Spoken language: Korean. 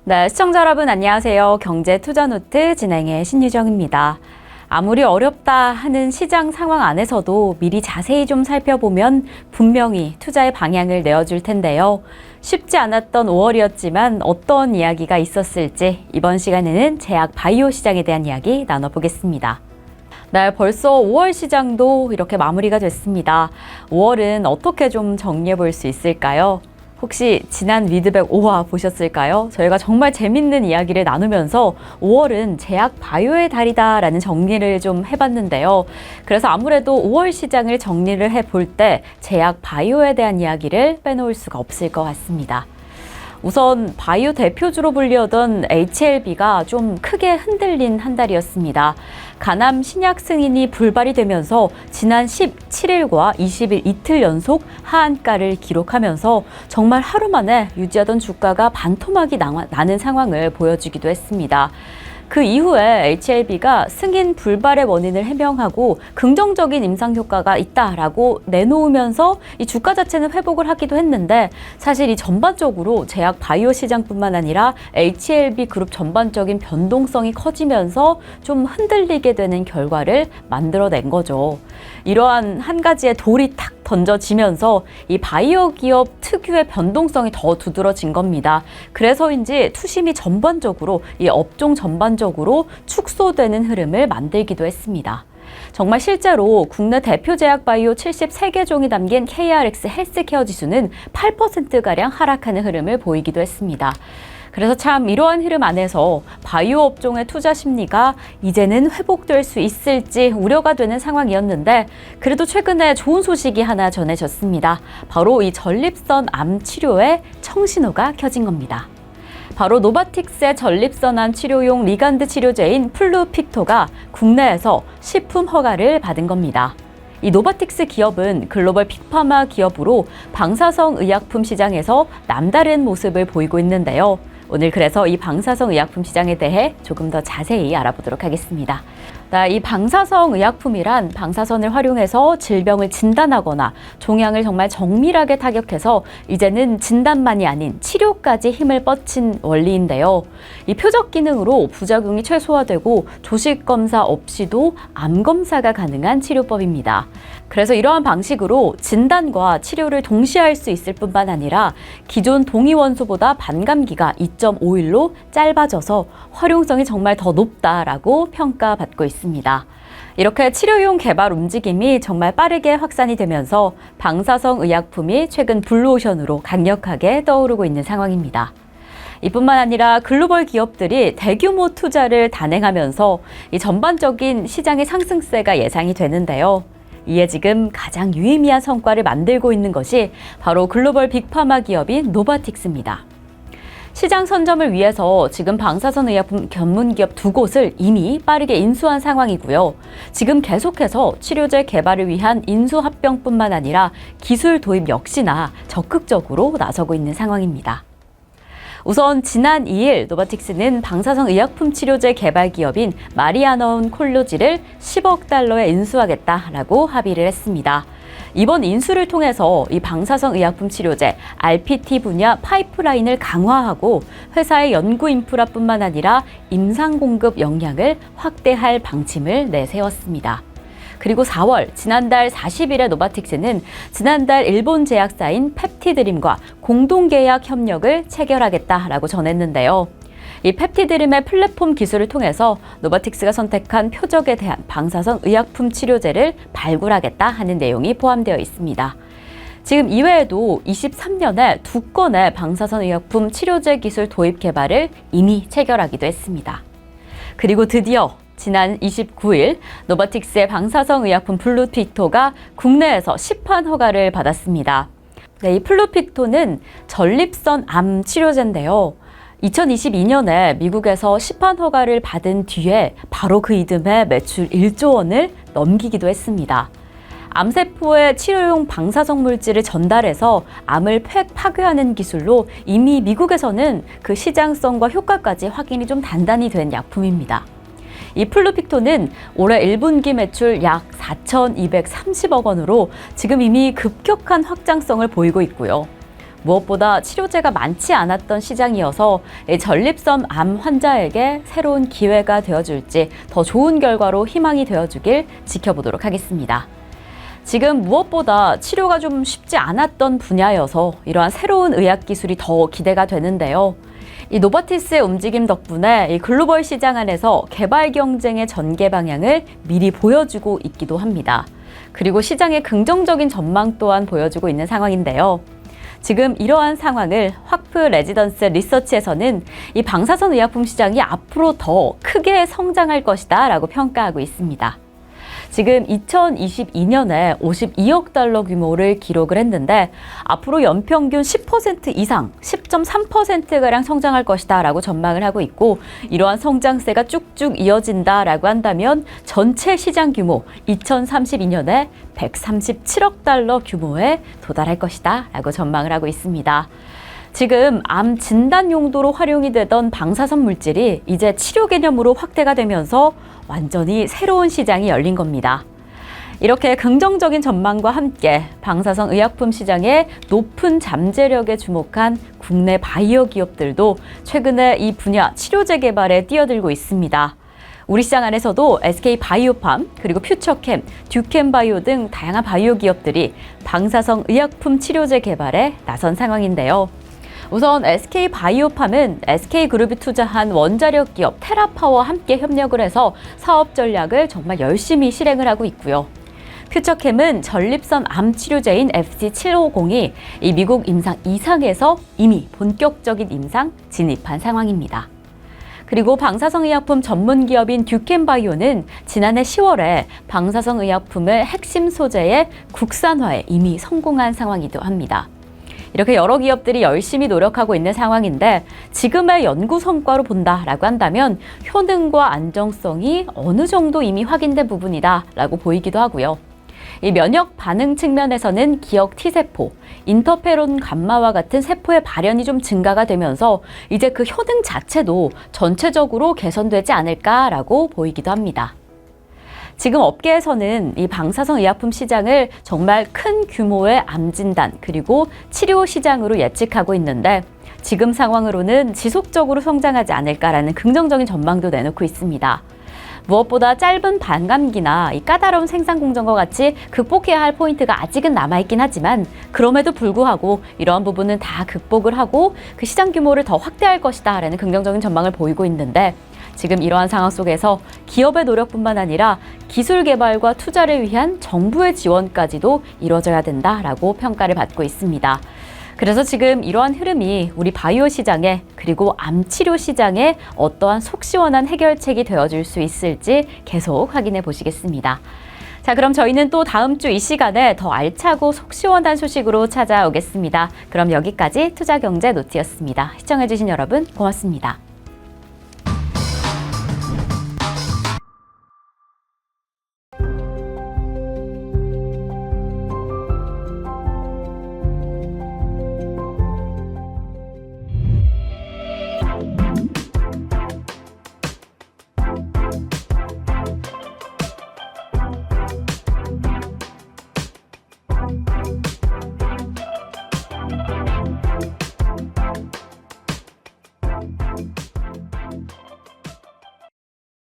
네, 시청자 여러분 안녕하세요. 경제투자노트 진행의 신유정입니다. 아무리 어렵다 하는 시장 상황 안에서도 미리 자세히 좀 살펴보면 분명히 투자의 방향을 내어줄 텐데요. 쉽지 않았던 5월이었지만 어떤 이야기가 있었을지 이번 시간에는 제약 바이오 시장에 대한 이야기 나눠보겠습니다. 네, 벌써 5월 시장도 이렇게 마무리가 됐습니다. 5월은 어떻게 좀 정리해 볼 수 있을까요? 혹시 지난 위드백 5화 보셨을까요? 저희가 정말 재밌는 이야기를 나누면서 5월은 제약 바이오의 달이다라는 정리를 좀 해봤는데요. 그래서 아무래도 5월 시장을 정리를 해볼 때 제약 바이오에 대한 이야기를 빼놓을 수가 없을 것 같습니다. 우선 바이오 대표주로 불리우던 HLB가 좀 크게 흔들린 한 달이었습니다. 가남 신약 승인이 불발이 되면서 지난 17일과 20일 이틀 연속 하한가를 기록하면서 정말 하루 만에 유지하던 주가가 반토막이 나는 상황을 보여주기도 했습니다. 그 이후에 HLB가 승인 불발의 원인을 해명하고 긍정적인 임상 효과가 있다라고 내놓으면서 이 주가 자체는 회복을 하기도 했는데 사실 이 전반적으로 제약 바이오 시장뿐만 아니라 HLB 그룹 전반적인 변동성이 커지면서 좀 흔들리게 되는 결과를 만들어낸 거죠. 이러한 한 가지의 돌이 탁 던져지면서 이 바이오 기업 특유의 변동성이 더 두드러진 겁니다. 그래서인지 투심이 전반적으로 이 업종 전반적으로 축소되는 흐름을 만들기도 했습니다. 정말 실제로 국내 대표 제약 바이오 73개 종이 담긴 KRX 헬스케어 지수는 8%가량 하락하는 흐름을 보이기도 했습니다. 그래서 참 이러한 흐름 안에서 바이오 업종의 투자 심리가 이제는 회복될 수 있을지 우려가 되는 상황이었는데 그래도 최근에 좋은 소식이 하나 전해졌습니다. 바로 이 전립선 암 치료에 청신호가 켜진 겁니다. 바로 노바틱스의 전립선 암 치료용 리간드 치료제인 플루픽토가 국내에서 식품 허가를 받은 겁니다. 이 노바틱스 기업은 글로벌 빅파마 기업으로 방사성 의약품 시장에서 남다른 모습을 보이고 있는데요. 오늘 그래서 이 방사성 의약품 시장에 대해 조금 더 자세히 알아보도록 하겠습니다. 이 방사성 의약품이란 방사선을 활용해서 질병을 진단하거나 종양을 정말 정밀하게 타격해서 이제는 진단만이 아닌 치료까지 힘을 뻗친 원리인데요. 이 표적 기능으로 부작용이 최소화되고 조직 검사 없이도 암 검사가 가능한 치료법입니다. 그래서 이러한 방식으로 진단과 치료를 동시에 할 수 있을 뿐만 아니라 기존 동위 원소보다 반감기가 2.5일로 짧아져서 활용성이 정말 더 높다라고 평가받고 있습니다. 이렇게 치료용 개발 움직임이 정말 빠르게 확산이 되면서 방사성 의약품이 최근 블루오션으로 강력하게 떠오르고 있는 상황입니다. 이뿐만 아니라 글로벌 기업들이 대규모 투자를 단행하면서 이 전반적인 시장의 상승세가 예상이 되는데요. 이에 지금 가장 유의미한 성과를 만들고 있는 것이 바로 글로벌 빅파마 기업인 노바틱스입니다. 시장 선점을 위해서 지금 방사선 의약품 전문 기업 2곳을 이미 빠르게 인수한 상황이고요. 지금 계속해서 치료제 개발을 위한 인수 합병뿐만 아니라 기술 도입 역시나 적극적으로 나서고 있는 상황입니다. 우선 지난 2일 노바틱스는 방사성 의약품 치료제 개발 기업인 마리아나온 콜로지를 10억 달러에 인수하겠다라고 합의를 했습니다. 이번 인수를 통해서 이 방사성 의약품 치료제 RPT 분야 파이프라인을 강화하고 회사의 연구 인프라뿐만 아니라 임상 공급 역량을 확대할 방침을 내세웠습니다. 그리고 4월 지난달 40일에 노바틱스는 지난달 일본 제약사인 펩티드림과 공동계약 협력을 체결하겠다라고 전했는데요. 이 펩티드림의 플랫폼 기술을 통해서 노바틱스가 선택한 표적에 대한 방사성 의약품 치료제를 발굴하겠다 하는 내용이 포함되어 있습니다. 지금 이외에도 23년에 2건의 방사선 의약품 치료제 기술 도입 개발을 이미 체결하기도 했습니다. 그리고 드디어 지난 29일 노바틱스의 방사성 의약품 플루픽토가 국내에서 시판 허가를 받았습니다. 이 플루픽토는 전립선 암 치료제인데요. 2022년에 미국에서 시판 허가를 받은 뒤에 바로 그 이듬해 매출 1조 원을 넘기기도 했습니다. 암세포에 치료용 방사성 물질을 전달해서 암을 파괴하는 기술로 이미 미국에서는 그 시장성과 효과까지 확인이 좀 단단히 된 약품입니다. 이 플루픽토는 올해 1분기 매출 약 4,230억 원으로 지금 이미 급격한 확장성을 보이고 있고요. 무엇보다 치료제가 많지 않았던 시장이어서 전립선 암 환자에게 새로운 기회가 되어줄지 더 좋은 결과로 희망이 되어주길 지켜보도록 하겠습니다. 지금 무엇보다 치료가 좀 쉽지 않았던 분야여서 이러한 새로운 의학 기술이 더 기대가 되는데요. 이 노바티스의 움직임 덕분에 이 글로벌 시장 안에서 개발 경쟁의 전개 방향을 미리 보여주고 있기도 합니다. 그리고 시장의 긍정적인 전망 또한 보여주고 있는 상황인데요. 지금 이러한 상황을 화프 레지던스 리서치에서는 이 방사선 의약품 시장이 앞으로 더 크게 성장할 것이다 라고 평가하고 있습니다. 지금 2022년에 52억 달러 규모를 기록을 했는데 앞으로 연평균 10% 이상, 10.3%가량 성장할 것이다 라고 전망을 하고 있고 이러한 성장세가 쭉쭉 이어진다라고 한다면 전체 시장 규모 2032년에 137억 달러 규모에 도달할 것이다 라고 전망을 하고 있습니다. 지금 암 진단 용도로 활용이 되던 방사선 물질이 이제 치료 개념으로 확대가 되면서 완전히 새로운 시장이 열린 겁니다. 이렇게 긍정적인 전망과 함께 방사선 의약품 시장의 높은 잠재력에 주목한 국내 바이오 기업들도 최근에 이 분야 치료제 개발에 뛰어들고 있습니다. 우리 시장 안에서도 SK 바이오팜, 그리고 퓨처캠, 듀캠바이오 등 다양한 바이오 기업들이 방사선 의약품 치료제 개발에 나선 상황인데요. 우선 SK 바이오팜은 SK그룹이 투자한 원자력 기업 테라파워와 함께 협력을 해서 사업 전략을 정말 열심히 실행을 하고 있고요. 퓨처캠은 전립선 암 치료제인 FC750이 이 미국 임상 2상에서 이미 본격적인 임상 진입한 상황입니다. 그리고 방사성 의약품 전문 기업인 듀캠바이오는 지난해 10월에 방사성 의약품을 핵심 소재의 국산화에 이미 성공한 상황이기도 합니다. 이렇게 여러 기업들이 열심히 노력하고 있는 상황인데 지금의 연구 성과로 본다라고 한다면 효능과 안정성이 어느 정도 이미 확인된 부분이다라고 보이기도 하고요. 이 면역 반응 측면에서는 기억 T세포, 인터페론 감마와 같은 세포의 발현이 좀 증가가 되면서 이제 그 효능 자체도 전체적으로 개선되지 않을까라고 보이기도 합니다. 지금 업계에서는 이 방사선 의약품 시장을 정말 큰 규모의 암 진단 그리고 치료 시장으로 예측하고 있는데 지금 상황으로는 지속적으로 성장하지 않을까라는 긍정적인 전망도 내놓고 있습니다. 무엇보다 짧은 반감기나 이 까다로운 생산 공정과 같이 극복해야 할 포인트가 아직은 남아있긴 하지만 그럼에도 불구하고 이러한 부분은 다 극복을 하고 그 시장 규모를 더 확대할 것이다 라는 긍정적인 전망을 보이고 있는데 지금 이러한 상황 속에서 기업의 노력뿐만 아니라 기술 개발과 투자를 위한 정부의 지원까지도 이루어져야 된다라고 평가를 받고 있습니다. 그래서 지금 이러한 흐름이 우리 바이오 시장에 그리고 암 치료 시장에 어떠한 속 시원한 해결책이 되어줄 수 있을지 계속 확인해 보시겠습니다. 자, 그럼 저희는 또 다음 주 이 시간에 더 알차고 속 시원한 소식으로 찾아오겠습니다. 그럼 여기까지 투자경제 노트였습니다. 시청해주신 여러분 고맙습니다.